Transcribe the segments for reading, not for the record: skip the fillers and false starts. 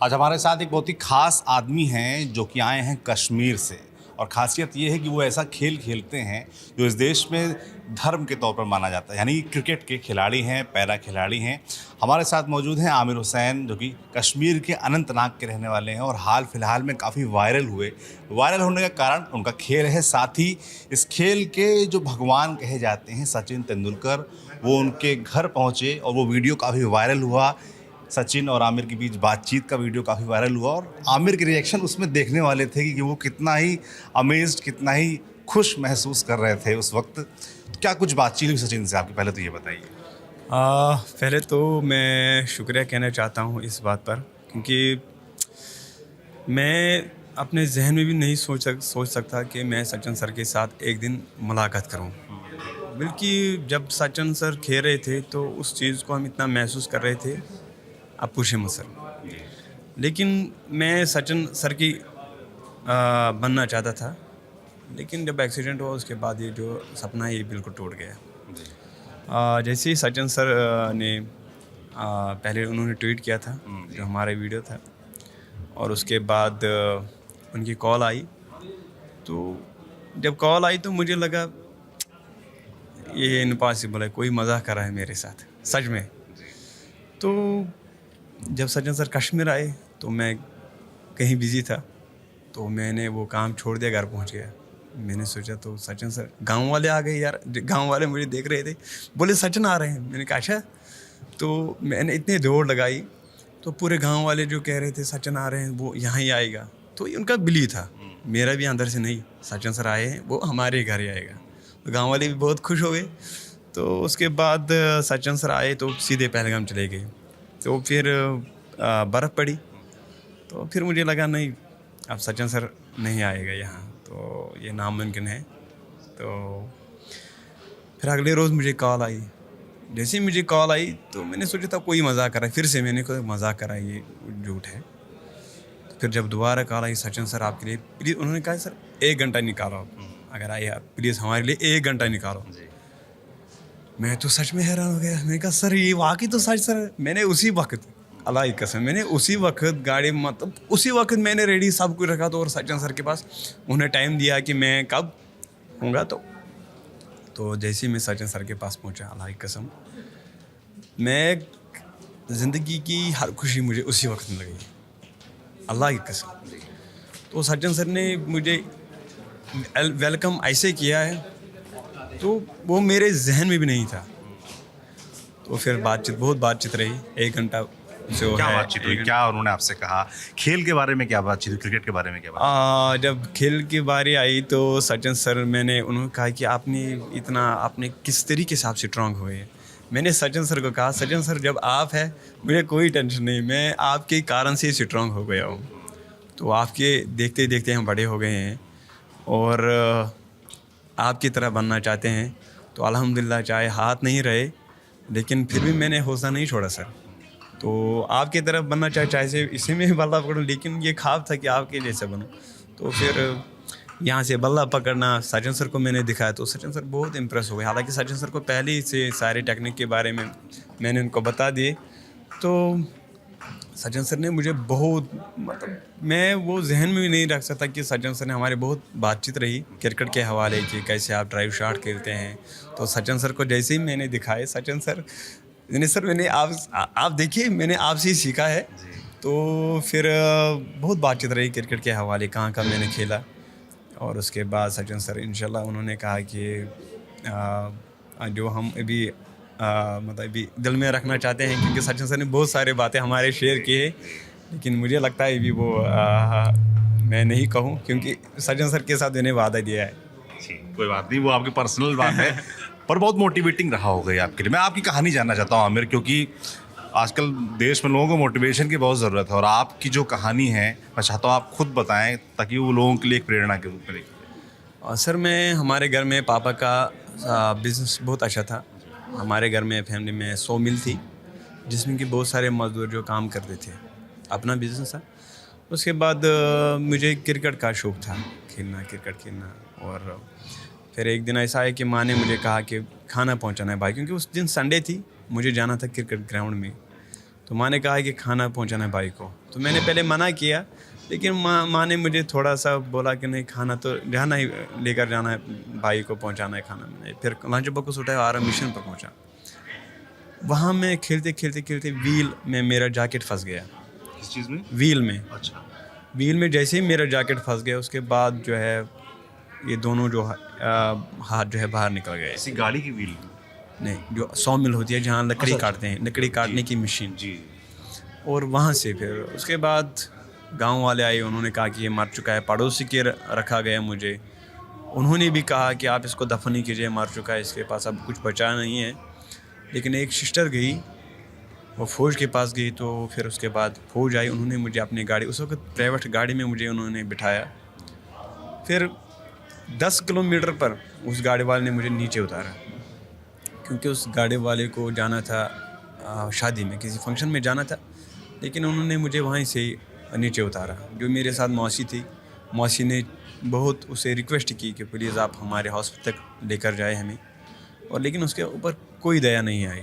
आज हमारे साथ एक बहुत ही ख़ास आदमी हैं जो कि आए हैं कश्मीर से। और ख़ासियत ये है कि वो ऐसा खेल खेलते हैं जो इस देश में धर्म के तौर पर माना जाता है, यानी क्रिकेट के खिलाड़ी हैं, पैरा खिलाड़ी हैं। हमारे साथ मौजूद हैं आमिर हुसैन, जो कि कश्मीर के अनंतनाग के रहने वाले हैं और हाल फिलहाल में काफ़ी वायरल हुए। वायरल होने का कारण उनका खेल है, साथ ही इस खेल के जो भगवान कहे जाते हैं सचिन तेंदुलकर, वो उनके घर पहुँचे और वो वीडियो काफ़ी वायरल हुआ। सचिन और आमिर के बीच बातचीत का वीडियो काफ़ी वायरल हुआ और आमिर के रिएक्शन उसमें देखने वाले थे कि वो कितना ही अमेज्ड, कितना ही खुश महसूस कर रहे थे उस वक्त। तो क्या कुछ बातचीत हुई सचिन से आपकी, पहले तो ये बताइए। पहले तो मैं शुक्रिया कहना चाहता हूँ इस बात पर, क्योंकि मैं अपने जहन में भी नहीं सोच सकता कि मैं सचिन सर के साथ एक दिन मुलाकात करूँ। बल्कि जब सचिन सर खेल रहे थे तो उस चीज़ को हम इतना महसूस कर रहे थे, आप पूछे मत सर। लेकिन मैं सचिन सर की बनना चाहता था, लेकिन जब एक्सीडेंट हुआ उसके बाद ये जो सपना है ये बिल्कुल टूट गया। जैसे ही सचिन सर ने पहले उन्होंने ट्वीट किया था जो हमारा वीडियो था, और उसके बाद उनकी कॉल आई। तो जब कॉल आई तो मुझे लगा ये इम्पॉसिबल है, कोई मजाक कर रहा है मेरे साथ सच में। तो जब सचिन सर कश्मीर आए तो मैं कहीं बिज़ी था, तो मैंने वो काम छोड़ दिया, घर पहुंच गया। मैंने सोचा तो सचिन सर, गांव वाले आ गए यार, गांव वाले मुझे देख रहे थे, बोले सचिन आ रहे हैं। मैंने कहा अच्छा। तो मैंने इतनी दौड़ लगाई तो पूरे गांव वाले जो कह रहे थे सचिन आ रहे हैं, वो यहाँ ही आएगा, तो उनका बिलीव था, मेरा भी अंदर से नहीं, सचिन सर आए हैं वो हमारे घर ही आएगा। तो गाँव वाले भी बहुत खुश हो गए। तो उसके बाद सचिन सर आए तो सीधे पहलगाम चले गए। तो फिर बर्फ़ पड़ी, तो फिर मुझे लगा नहीं, अब सचिन सर नहीं आएगा यहाँ, तो ये नामुमकिन है। तो फिर अगले रोज़ मुझे कॉल आई। जैसे ही मुझे कॉल आई तो मैंने सोचा था कोई मजाक कर रहा है, फिर से मैंने कहा मजाक कर रहा है, ये झूठ है। फिर जब दोबारा कॉल आई, सचिन सर आपके लिए प्लीज़, उन्होंने कहा सर 1 घंटा निकालो, अगर आइए आप प्लीज़ हमारे लिए 1 घंटा निकालो। मैं तो सच में हैरान हो गया। मैंने कहा सर ये वाकई तो सच सर। मैंने उसी वक्त, अल्लाह की कसम, मैंने उसी वक्त गाड़ी, मतलब उसी वक्त मैंने रेडी सब कुछ रखा। तो और सचिन सर के पास उन्हें टाइम दिया कि मैं कब होऊंगा। तो जैसे ही मैं सचिन सर के पास पहुंचा, अल्लाह की कसम, मैं ज़िंदगी की हर खुशी मुझे उसी वक्त मिल गई, अल्लाह की कसम। तो सचिन सर ने मुझे वेलकम ऐसे किया है, तो वो मेरे जहन में भी नहीं था। तो फिर बहुत बातचीत रही 1 घंटा जो क्या है। बातचीत हुई, क्या उन्होंने आपसे कहा, खेल के बारे में क्या बातचीत हुई, क्रिकेट के बारे में क्या बात? जब खेल की बारी आई तो सचिन सर, उन्होंने कहा कि आपने किस तरीके से आप स्ट्रांग हुए। मैंने सचिन सर को कहा, सचिन सर जब आप हैं मुझे कोई टेंशन नहीं, मैं आपके कारण से स्ट्रांग हो गया हूँ। तो आपके देखते देखते हम बड़े हो गए हैं और आपकी तरह बनना चाहते हैं। तो अल्हम्दुलिल्लाह, चाहे हाथ नहीं रहे लेकिन फिर भी मैंने हौसला नहीं छोड़ा सर। तो आपकी तरफ बनना चाहे से इसी में बल्ला पकड़ूँ, लेकिन ये ख्वाब था कि आपके जैसे बनूँ। तो फिर यहाँ से बल्ला पकड़ना सचिन सर को मैंने दिखाया, तो सचिन सर बहुत इम्प्रेस हो गए। हालांकि सचिन सर को पहले ही से सारे टेक्निक के बारे में मैंने उनको बता दिए। तो सचिन सर ने मुझे बहुत, मतलब मैं वो जहन में भी नहीं रख सकता कि सचिन सर ने हमारी बहुत बातचीत रही क्रिकेट के हवाले की, कैसे आप ड्राइव शॉट खेलते हैं। तो सचिन सर को जैसे ही मैंने दिखाए, सचिन सर नहीं सर, मैंने आप देखिए, मैंने आपसे ही सीखा है। तो फिर बहुत बातचीत रही क्रिकेट के हवाले, कहाँ कहाँ मैंने खेला। और उसके बाद सचिन सर इंशाल्लाह उन्होंने कहा कि जो हम अभी मतलब अभी दिल में रखना चाहते हैं, क्योंकि सचिन सर ने बहुत सारी बातें हमारे शेयर की है, लेकिन मुझे लगता है अभी वो मैं नहीं कहूँ, क्योंकि सचिन सर के साथ मैंने वादा दिया है। जी, कोई बात नहीं, वो आपकी पर्सनल बात है। पर बहुत मोटिवेटिंग रहा होगा ये आपके लिए। मैं आपकी कहानी जानना चाहता हूँ आमिर, क्योंकि आजकल देश में लोगों को मोटिवेशन की बहुत ज़रूरत है और आपकी जो कहानी है मैं चाहता हूँ आप खुद बताएं, ताकि वो लोगों के लिए एक प्रेरणा के रूप में लिखें। और सर, मैं हमारे घर में पापा का बिज़नेस बहुत अच्छा था। हमारे घर में फैमिली में 100 मिल थी, जिसमें कि बहुत सारे मजदूर जो काम करते थे, अपना बिज़नेस था। उसके बाद मुझे क्रिकेट का शौक़ था, क्रिकेट खेलना। और फिर एक दिन ऐसा है कि माँ ने मुझे कहा कि खाना पहुंचाना है भाई, क्योंकि उस दिन संडे थी, मुझे जाना था क्रिकेट ग्राउंड में। तो माँ ने कहा कि खाना पहुंचाना है भाई को। तो मैंने पहले मना किया, लेकिन माँ ने मुझे थोड़ा सा बोला कि नहीं, खाना तो जाना ही, लेकर जाना है, भाई को पहुंचाना है खाना। मैंने फिर लंच बॉक्स उठाया, आरा मिशन पर पहुंचा। वहाँ मैं खेलते खेलते खेलते व्हील में मेरा जैकेट फंस गया। किस चीज़ में? व्हील में। अच्छा। व्हील में जैसे ही मेरा जैकेट फंस गया, उसके बाद जो है ये दोनों जो हाथ जो है बाहर निकल गए। ऐसी गाड़ी की व्हील? नहीं, जो सॉमिल होती है जहाँ लकड़ी अच्छा, काटते हैं, लकड़ी काटने की मशीन। जी। और वहाँ से फिर उसके बाद गांव वाले आए, उन्होंने कहा कि ये मर चुका है। पड़ोसी के रखा गया मुझे, उन्होंने भी कहा कि आप इसको दफन नहीं कीजिए, मर चुका है, इसके पास अब कुछ बचा नहीं है। लेकिन एक सिस्टर गई, वो फ़ौज के पास गई, तो फिर उसके बाद फ़ौज आई, उन्होंने मुझे अपनी गाड़ी, उस वक्त प्राइवेट गाड़ी में मुझे उन्होंने बिठाया। फिर 10 किलोमीटर पर उस गाड़ी वाले ने मुझे नीचे उतारा, क्योंकि उस गाड़ी वाले को जाना था शादी में, किसी फंक्शन में जाना था। लेकिन उन्होंने मुझे वहीं से नीचे उतारा। जो मेरे साथ मौसी थी, मौसी ने बहुत उसे रिक्वेस्ट की कि प्लीज़ आप हमारे हॉस्पिटल तक लेकर जाए हमें, और लेकिन उसके ऊपर कोई दया नहीं आई।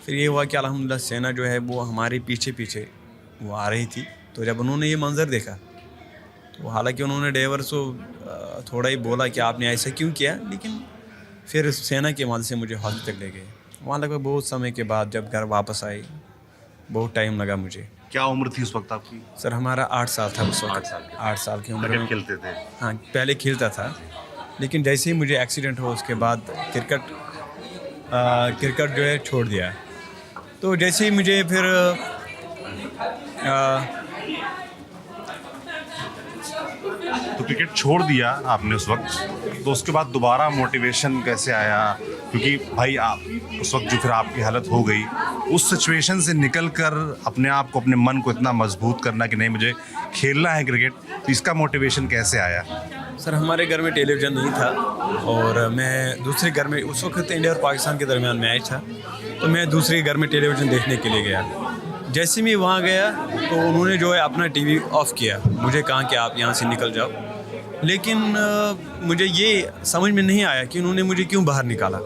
फिर ये हुआ कि अल्हम्दुलिल्लाह सेना जो है वो हमारे पीछे पीछे वो आ रही थी। तो जब उन्होंने ये मंज़र देखा, तो हालांकि उन्होंने ड्राइवर को थोड़ा ही बोला कि आपने ऐसा क्यों किया, लेकिन फिर सेना के मदद से मुझे हॉस्पिटल ले गए। वहाँ लगभग बहुत समय के बाद जब घर वापस आए, बहुत टाइम लगा मुझे। क्या उम्र थी उस वक्त आपकी? सर हमारा 8 साल था उस वक्त। 8 साल की उम्र में खेलते थे? हाँ, पहले खेलता था, लेकिन जैसे ही मुझे एक्सीडेंट हुआ उसके बाद क्रिकेट जो है छोड़ दिया। तो जैसे ही मुझे फिर तो क्रिकेट छोड़ दिया आपने उस वक्त, तो उसके बाद दोबारा मोटिवेशन कैसे आया? क्योंकि भाई आप उस वक्त जो फिर आपकी हालत हो गई, उस सिचुएशन से निकल कर अपने आप को, अपने मन को इतना मजबूत करना कि नहीं मुझे खेलना है क्रिकेट, तो इसका मोटिवेशन कैसे आया? सर हमारे घर में टेलीविज़न नहीं था, और मैं दूसरे घर में, उस वक्त इंडिया और पाकिस्तान के दरमियान मैच था, तो मैं दूसरे घर में टेलीविज़न देखने के लिए गया। जैसे मैं वहाँ गया तो उन्होंने जो है अपना टीवी ऑफ़ किया, मुझे कहा कि आप यहाँ से निकल जाओ। लेकिन मुझे ये समझ में नहीं आया कि उन्होंने मुझे क्यों बाहर निकाला।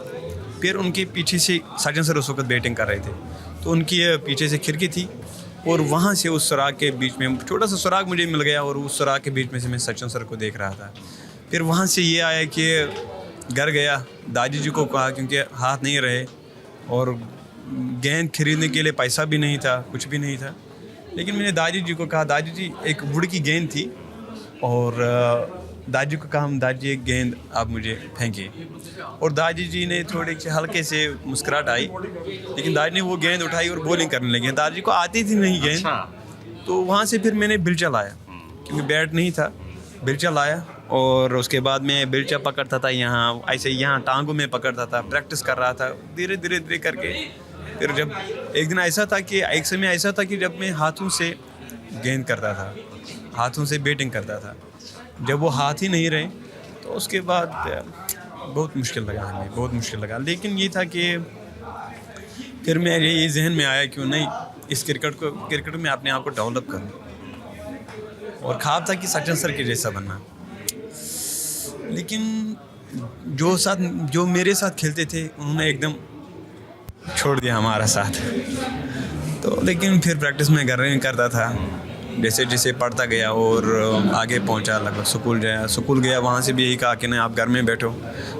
फिर उनके पीछे से सचिन सर उस वक्त बैटिंग कर रहे थे, तो उनकी पीछे से खिड़की थी, और वहाँ से उस सुराग के बीच में छोटा सा सुराग मुझे मिल गया, और उस सुराग के बीच में से मैं सचिन सर को देख रहा था। फिर वहाँ से ये आया कि घर गया, दादी जी को कहा, क्योंकि हाथ नहीं रहे और गेंद खरीदने के लिए पैसा भी नहीं था, कुछ भी नहीं था। लेकिन मैंने दादी जी को कहा, दादी जी एक वुड की गेंद थी, और दादी को कहा, दादी जी एक गेंद आप मुझे फेंकिए। और दादी जी ने थोड़े से हल्के से मुस्कुराहट आई, लेकिन दादी ने वो गेंद उठाई और बॉलिंग करने लगी। दादी जी को आती थी नहीं गेंद। तो वहाँ से फिर मैंने बिलचा लाया, क्योंकि बैट नहीं था, बिलचा लाया, और उसके बाद मैं बिलचा पकड़ता था, यहाँ ऐसे यहाँ टांगों में पकड़ता था, प्रैक्टिस कर रहा था धीरे धीरे धीरे करके। फिर जब एक दिन ऐसा था कि एक समय ऐसा था कि जब मैं हाथों से गेंद करता था, हाथों से बैटिंग करता था, जब वो हाथ ही नहीं रहे, तो उसके बाद बहुत मुश्किल लगा हमें, बहुत मुश्किल लगा। लेकिन ये था कि फिर मेरे ये जहन में आया क्यों नहीं इस क्रिकेट में अपने आप को डेवलप करूं, और ख्वाब था कि सचिन सर के जैसा बनना। लेकिन जो मेरे साथ खेलते थे उन्होंने एकदम छोड़ दिया हमारा साथ। तो लेकिन फिर प्रैक्टिस में घर में करता था, जैसे जैसे पढ़ता गया और आगे पहुंचा, लगभग स्कूल गया, वहाँ से भी यही कहा कि नहीं आप घर में बैठो,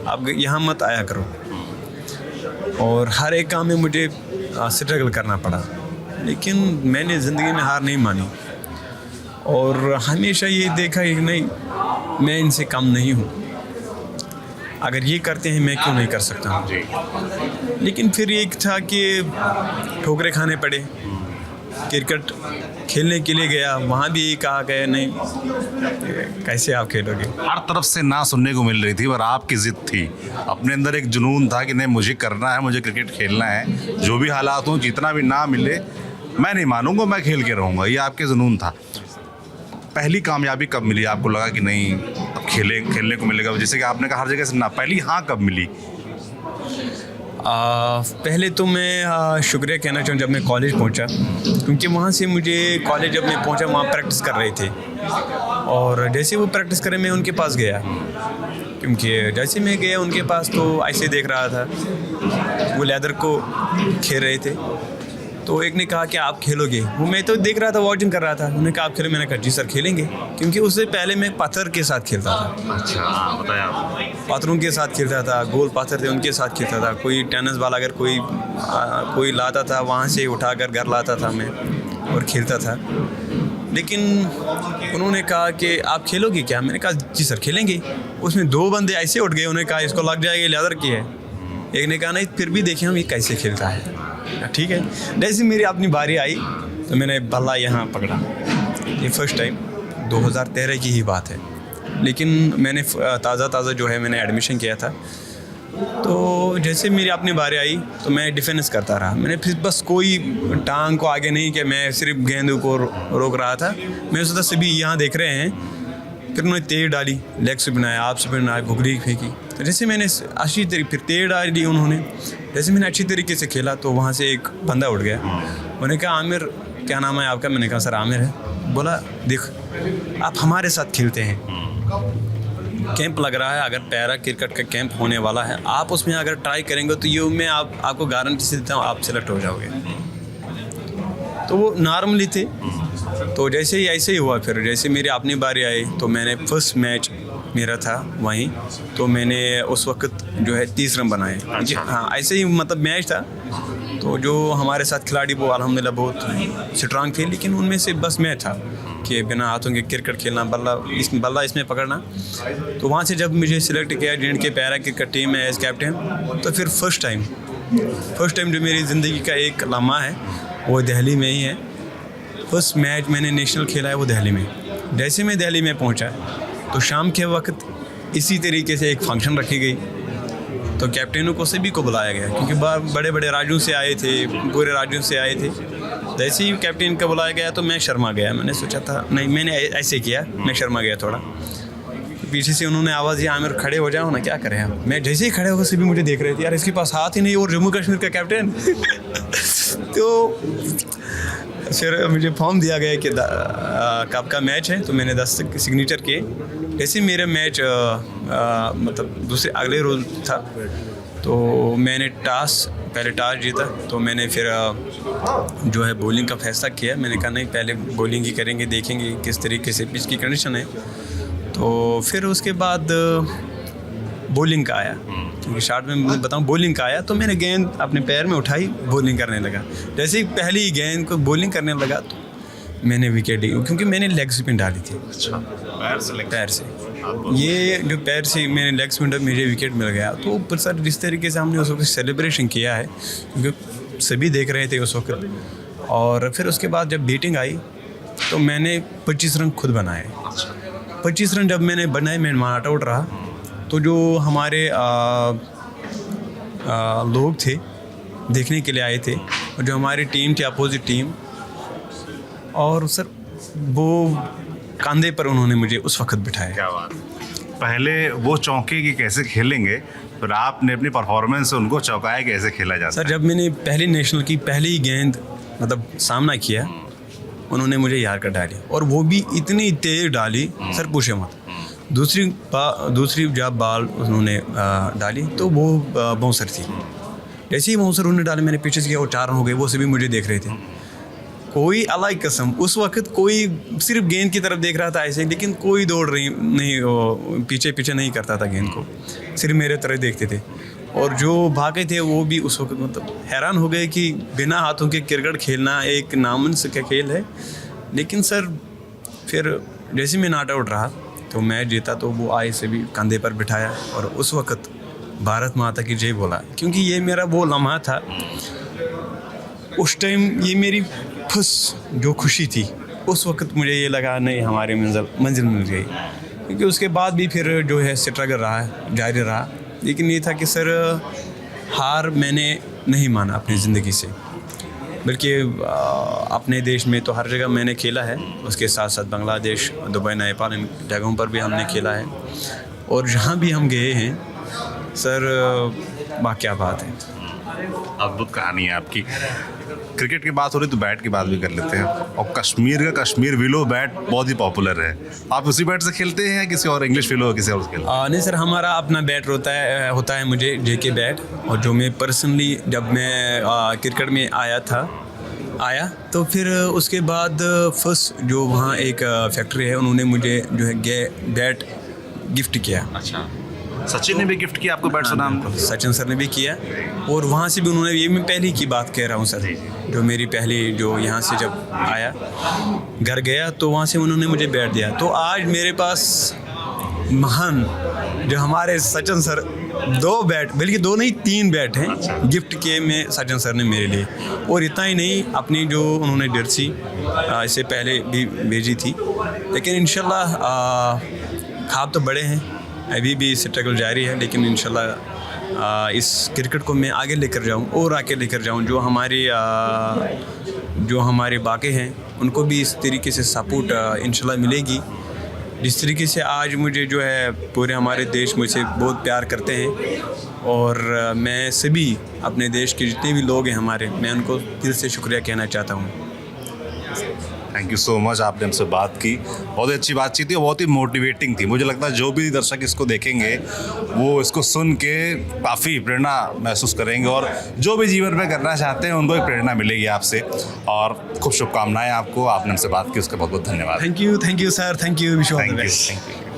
आप यहाँ मत आया करो। और हर एक काम में मुझे स्ट्रगल करना पड़ा, लेकिन मैंने ज़िंदगी में हार नहीं मानी, और हमेशा ये देखा कि नहीं मैं इनसे कम नहीं हूँ, अगर ये करते हैं मैं क्यों नहीं कर सकता हूँ। लेकिन फिर एक था कि ठोकरें खाने पड़े। क्रिकेट खेलने के लिए गया, वहाँ भी कहा गया नहीं कैसे आप खेलोगे। हर तरफ से ना सुनने को मिल रही थी, और आपकी ज़िद थी, अपने अंदर एक जुनून था कि नहीं मुझे करना है, मुझे क्रिकेट खेलना है, जो भी हालात हों, जितना भी ना मिले मैं नहीं मानूंगा, मैं खेल के रहूँगा, ये आपके जुनून था। पहली कामयाबी कब मिली आपको, लगा कि नहीं अब खेलने को मिलेगा? जैसे कि आपने कहा हर जगह से ना, पहली हाँ कब मिली? पहले तो मैं शुक्रिया कहना चाहूँ जब मैं कॉलेज पहुँचा, क्योंकि वहाँ से मुझे कॉलेज जब मैं पहुँचा वहाँ प्रैक्टिस कर रहे थे, और जैसे वो प्रैक्टिस करे मैं उनके पास गया, क्योंकि जैसे मैं गया उनके पास तो ऐसे देख रहा था, वो लेदर को खेल रहे थे। तो एक ने कहा कि आप खेलोगे, वो मैं तो देख रहा था, वॉचिंग कर रहा था। उन्होंने कहा आप खेलो, मैंने कहा जी सर खेलेंगे, क्योंकि उससे पहले मैं पत्थर के साथ खेलता था। अच्छा, हाँ बताया आप। पत्थरों के साथ खेलता था, गोल पत्थर थे उनके साथ खेलता था। कोई टेनिस बॉल अगर कोई लाता था, वहाँ से उठाकर घर लाता था मैं और खेलता था। लेकिन उन्होंने कहा कि आप खेलोगे क्या? मैंने कहा जी सर खेलेंगे। उसमें 2 बंदे ऐसे उठ गए, उन्होंने कहा इसको लग जाएगी, लेदर की है। एक ने कहा नहीं, फिर भी देखें हम ये कैसे खेलता है। ठीक है, जैसे मेरी अपनी बारी आई तो मैंने बल्ला यहाँ पकड़ा। ये फर्स्ट टाइम 2013 की ही बात है, लेकिन मैंने ताज़ा जो है मैंने एडमिशन किया था। तो जैसे मेरी अपनी बारी आई तो मैं डिफेंस करता रहा। मैंने फिर बस कोई टांग को आगे नहीं किया, मैं सिर्फ गेंद को रोक रहा था। मैं सोचा सभी यहाँ देख रहे हैं। फिर उन्होंने तेज डाली, लेग से बनाया, आप से बनाया, घुघरी फेंकी। तो जैसे मैंने अच्छी तरीके फिर तेज डाली उन्होंने, जैसे मैंने अच्छी तरीके से खेला तो वहाँ से एक बंदा उठ गया। उन्होंने कहा आमिर क्या नाम है आपका? मैंने कहा सर आमिर है। बोला देख आप हमारे साथ खेलते हैं, कैंप लग रहा है, अगर पैरा क्रिकेट का कैंप होने वाला है, आप उसमें अगर ट्राई करेंगे तो ये मैं आपको गारंटी से देता हूँ आप सेलेक्ट हो जाओगे। तो वो नॉर्मली थे। तो जैसे ही ऐसे ही हुआ। फिर जैसे मेरी अपनी बारी आई तो मैंने फर्स्ट मैच मेरा था वहीं, तो मैंने उस वक्त जो है 30 रन बनाए। अच्छा। हाँ ऐसे ही मतलब मैच था। तो जो हमारे साथ खिलाड़ी वो अल्हम्दुलिल्लाह बहुत स्ट्रांग थे, लेकिन उनमें से बस मैं था कि बिना हाथों के क्रिकेट खेलना, बल्ला इसमें पकड़ना। तो वहाँ से जब मुझे सिलेक्ट किया जिनके पैरा क्रिकेट टीम में एज कैप्टन, तो फिर फर्स्ट टाइम जो मेरी ज़िंदगी का एक लम्हा है वो दिल्ली में ही है। फर्स्ट मैच मैंने नेशनल खेला है वो दिल्ली में। जैसे मैं दिल्ली में पहुंचा तो शाम के वक्त इसी तरीके से एक फंक्शन रखी गई, तो कैप्टनों को सभी को बुलाया गया, क्योंकि बड़े बड़े राज्यों से आए थे, पूरे राज्यों से आए थे। जैसे ही कैप्टन का बुलाया गया तो मैं शर्मा गया। मैंने सोचा था नहीं, मैंने ऐसे किया, मैं शर्मा गया थोड़ा। पीछे से उन्होंने आवाज़ दी आमिर खड़े हो जाओ ना, क्या करें हम। मैं जैसे ही खड़े होकर सभी मुझे देख रहे थे, यार इसके पास हाथ ही नहीं और जम्मू कश्मीर का कैप्टन। तो फिर मुझे फॉर्म दिया गया कि कब का मैच है, तो मैंने 10 सिग्नेचर किए। जैसे मेरा मैच मतलब दूसरे अगले रोज़ था, तो मैंने पहले टॉस जीता। तो मैंने फिर जो है बॉलिंग का फैसला किया। मैंने कहा नहीं, पहले बॉलिंग ही करेंगे, देखेंगे किस तरीके से पिच की कंडीशन है। तो फिर उसके बाद बॉलिंग का आया, क्योंकि शॉट में मैं बताऊं बॉलिंग का आया, तो मैंने गेंद अपने पैर में उठाई, बॉलिंग करने लगा। जैसे ही पहली गेंद को बॉलिंग करने लगा तो मैंने विकेट ली, क्योंकि मैंने लेग स्पिन डाली थी। अच्छा, पैर से ये जो पैर से मैंने लेग स्पिन डाली, मुझे विकेट मिल गया। तो ऊपर सर जिस तरीके से हमने उस वक्त सेलिब्रेशन किया है, क्योंकि सभी देख रहे थे उस वक्त। और फिर उसके बाद जब बैटिंग आई तो मैंने 25 रन खुद बनाए। 25 रन जब मैंने बनाए, मैं नॉट आउट रहा। तो जो हमारे लोग थे देखने के लिए आए थे, और जो हमारी टीम थी अपोजिट टीम, और सर वो कंधे पर उन्होंने मुझे उस वक्त बिठाया। क्या बात। पहले वो चौंके कि कैसे खेलेंगे, फिर आपने अपनी परफॉर्मेंस से उनको चौंकाया कैसे खेला जाता सर जब मैंने पहली नेशनल की पहली गेंद मतलब सामना किया, उन्होंने मुझे यार कर डाली, और वो भी इतनी तेज डाली सर पूछे मत। दूसरी जब बॉल उन्होंने डाली तो वो बाउंसर थी। जैसे ही बाउंसर उन्होंने डाली, मैंने पीछे से किया और 4 रन हो गए। वो सभी मुझे देख रहे थे। कोई अल्लाह की कसम उस वक्त कोई सिर्फ गेंद की तरफ देख रहा था ऐसे, लेकिन कोई दौड़ नहीं पीछे नहीं करता था गेंद को, सिर्फ मेरे तरफ देखते थे। और जो भागे थे वो भी उस वक्त मतलब हैरान हो गए कि बिना हाथों के क्रिकेट खेलना एक नामुमकिन का खेल है। लेकिन सर फिर जैसे मैं नॉट आउट रहा तो मैच जीता, तो वो आए से भी कंधे पर बिठाया और उस वक्त भारत माता की जय बोला, क्योंकि ये मेरा वो लम्हा था। उस टाइम ये मेरी फर्स्ट जो खुशी थी, उस वक्त मुझे ये लगा नहीं हमारी मंजिल मिल गई। क्योंकि उसके बाद भी फिर जो है स्ट्रगल रहा, जारी रहा। लेकिन ये था कि सर हार मैंने नहीं माना अपनी ज़िंदगी से, बल्कि अपने देश में तो हर जगह मैंने खेला है, उसके साथ साथ बांग्लादेश, दुबई, नेपाल, इन जगहों पर भी हमने खेला है। और जहाँ भी हम गए हैं सर, क्या बात है, अद्भुत कहानी है आपकी। क्रिकेट की बात हो रही तो बैट की बात भी कर लेते हैं। और कश्मीर विलो बैट बहुत ही पॉपुलर है। आप उसी बैट से खेलते हैं या किसी और इंग्लिश विलो किसी और से खेलते हैं? नहीं सर, हमारा अपना बैट होता है मुझे JK बैट। और जो मैं पर्सनली जब मैं क्रिकेट में आया था आया तो फिर उसके बाद फर्स्ट जो वहाँ एक फैक्ट्री है, उन्होंने मुझे जो है बैट गिफ्ट किया। अच्छा, सचिन ने भी गिफ्ट किया आपको बैट? सुना हमको। सचिन सर ने भी किया, और वहाँ से भी उन्होंने, ये मैं पहले की बात कह रहा हूँ सर, जो मेरी पहली जो यहाँ से जब आया घर गया तो वहाँ से उन्होंने मुझे बैट दिया। तो आज मेरे पास महान जो हमारे सचिन सर 2 बैट, बल्कि 2 नहीं 3 बैट हैं गिफ्ट किए में सचिन सर ने मेरे लिए। और इतना ही नहीं, अपनी जो उन्होंने जर्सी इससे पहले भी भेजी थी। लेकिन इंशाल्लाह ख्वाब तो बड़े हैं, अभी भी स्ट्रगल जारी है, लेकिन इंशाल्लाह इस क्रिकेट को मैं आगे लेकर जाऊं और आगे लेकर जाऊं। जो हमारे बाकी हैं उनको भी इस तरीके से सपोर्ट इंशाल्लाह मिलेगी। जिस तरीके से आज मुझे जो है पूरे हमारे देश मुझसे बहुत प्यार करते हैं, और मैं सभी अपने देश के जितने भी लोग हैं हमारे, मैं उनको दिल से शुक्रिया कहना चाहता हूँ। थैंक यू सो मच, आपने हमसे बात की, बहुत ही अच्छी बातचीत थी, बहुत ही मोटिवेटिंग थी। मुझे लगता है जो भी दर्शक इसको देखेंगे वो इसको सुन के काफ़ी प्रेरणा महसूस करेंगे, और जो भी जीवन में करना चाहते हैं उनको एक प्रेरणा मिलेगी आपसे। और खूब शुभकामनाएं आपको, आपने हमसे बात की उसका बहुत बहुत धन्यवाद। Thank you sir, thank you, wish you all the thank best. You.